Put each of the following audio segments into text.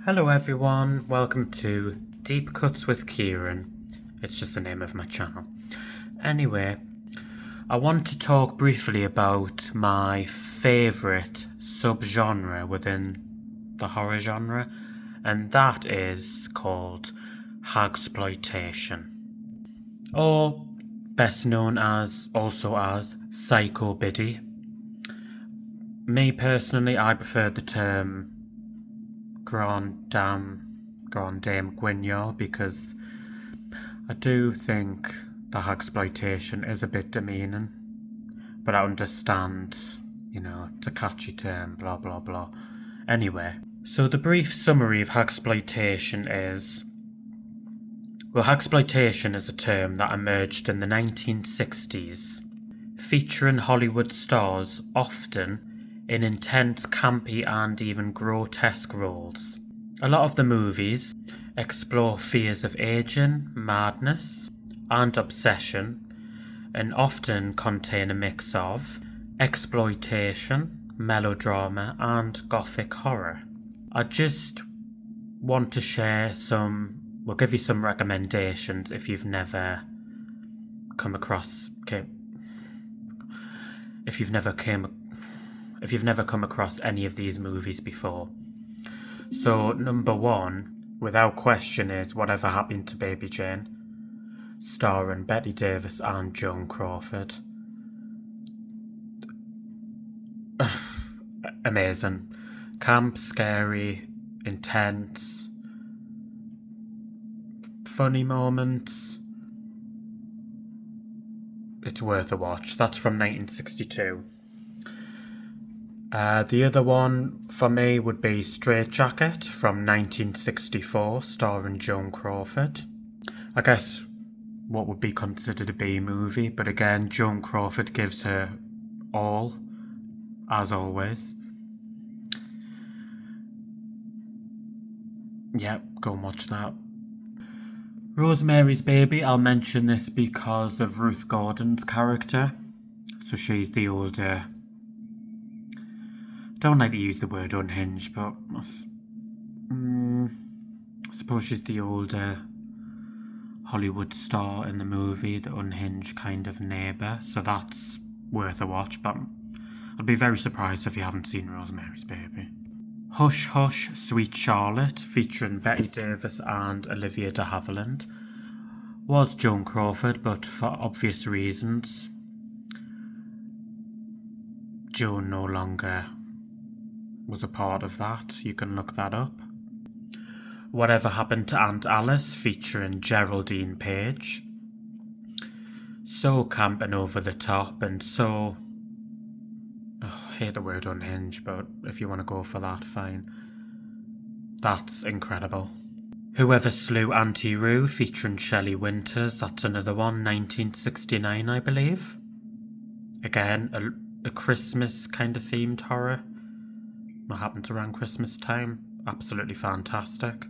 Hello everyone, welcome to Deep Cuts with Kieran. It's just the name of my channel. Anyway, I want to talk briefly about my favourite subgenre within the horror genre, and that is called Hagsploitation, or best known as Psycho Biddy. Me personally, I prefer the term Grand Dame Guignol because I do think the Hagsploitation is a bit demeaning, but I understand, it's a catchy term, blah blah blah. Anyway, so the brief summary of Hagsploitation is, Hagsploitation is a term that emerged in the 1960s, featuring Hollywood stars often in intense, campy and even grotesque roles. A lot of the movies explore fears of aging, madness and obsession, and often contain a mix of exploitation, melodrama and gothic horror. I just want to share we'll give you some recommendations if you've never come across any of these movies before. So number one, without question, is Whatever Happened to Baby Jane, starring Bette Davis and Joan Crawford. Amazing. Camp, scary, intense, funny moments. It's worth a watch. That's from 1962. The other one for me would be Straitjacket from 1964, starring Joan Crawford. I guess what would be considered a B movie, but again, Joan Crawford gives her all, as always. Yep, go and watch that. Rosemary's Baby, I'll mention this because of Ruth Gordon's character. So she's the older... don't like to use the word unhinged, but I suppose she's the older Hollywood star in the movie, the unhinged kind of neighbour, so that's worth a watch, but I'd be very surprised if you haven't seen Rosemary's Baby. Hush Hush, Sweet Charlotte, featuring Bette Davis and Olivia de Havilland, was Joan Crawford, but for obvious reasons, Joan no longer was a part of that. You can look that up. Whatever Happened to Aunt Alice, featuring Geraldine Page. So camp and over the top, and so... I hate the word unhinged, but if you want to go for that, fine. That's incredible. Whoever Slew Auntie Roo, featuring Shelley Winters. That's another one, 1969, I believe. Again, a Christmas kind of themed horror. What happens around Christmas time? Absolutely fantastic.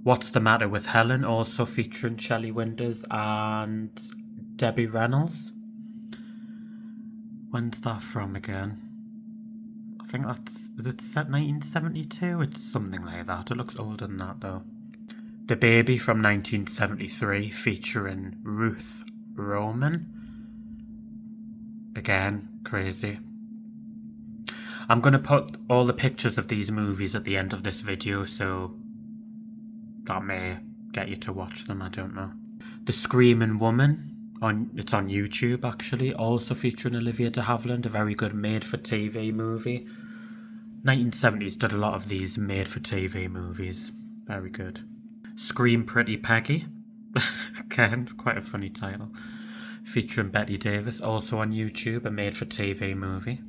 What's the Matter with Helen, also featuring Shelley Winters and Debbie Reynolds. When's that from again? I think is it set 1972? It's something like that. It looks older than that though. The Baby from 1973, featuring Ruth Roman. Again, crazy. I'm going to put all the pictures of these movies at the end of this video, so that may get you to watch them, I don't know. The Screaming Woman, it's on YouTube actually, also featuring Olivia de Havilland, a very good made-for-TV movie. 1970s did a lot of these made-for-TV movies, very good. Scream Pretty Peggy, again, quite a funny title, featuring Bette Davis, also on YouTube, a made-for-TV movie.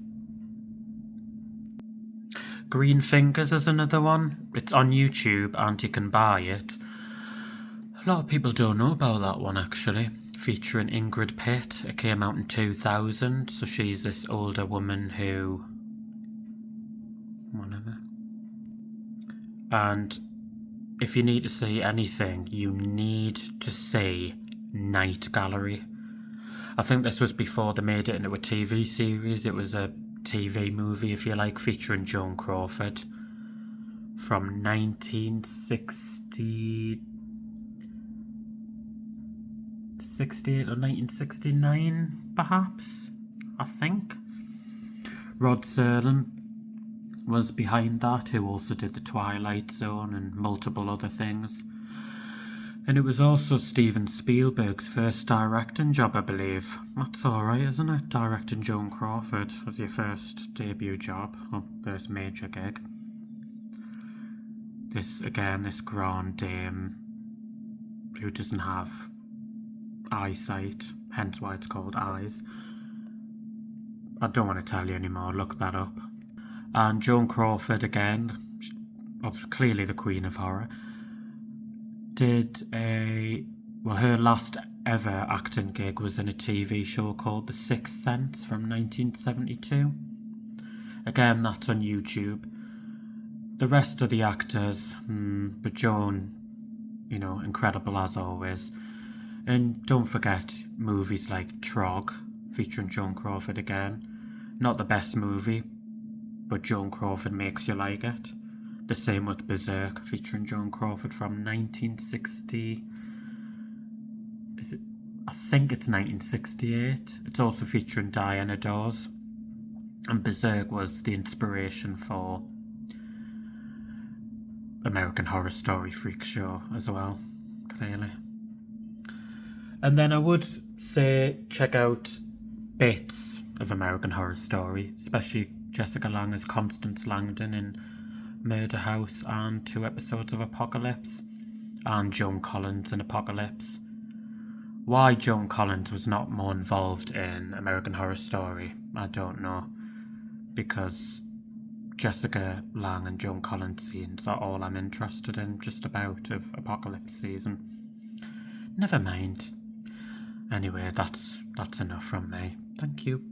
Green Fingers is another one. It's on YouTube and you can buy it. A lot of people don't know about that one actually. Featuring Ingrid Pitt. It came out in 2000, so she's this older woman who... whatever. And if you need to see anything, you need to see Night Gallery. I think this was before they made it into a TV series. It was a TV movie, if you like, featuring Joan Crawford. from 1968 or 1969, perhaps, I think. Rod Serling was behind that, who also did The Twilight Zone and multiple other things. And it was also Steven Spielberg's first directing job, I believe. That's alright, isn't it? Directing Joan Crawford was your first debut job, or first major gig. This grand dame who doesn't have eyesight, hence why it's called Eyes. I don't want to tell you anymore, look that up. And Joan Crawford again, clearly the queen of horror, her last ever acting gig was in a TV show called The Sixth Sense from 1972. Again, that's on YouTube. The rest of the actors, but Joan, incredible as always. And don't forget movies like Trog, featuring Joan Crawford again. Not the best movie, but Joan Crawford makes you like it. The same with Berserk, featuring Joan Crawford from 1960. I think it's 1968. It's also featuring Diana Dawes. And Berserk was the inspiration for American Horror Story Freak Show as well, clearly. And then I would say check out bits of American Horror Story, especially Jessica Lange as Constance Langdon in Murder House and 2 episodes of Apocalypse, and Joan Collins in Apocalypse. Why Joan Collins was not more involved in American Horror Story, I don't know, because Jessica Lange and Joan Collins scenes are all I'm interested in just about of Apocalypse season. Never mind. Anyway, that's enough from me. Thank you.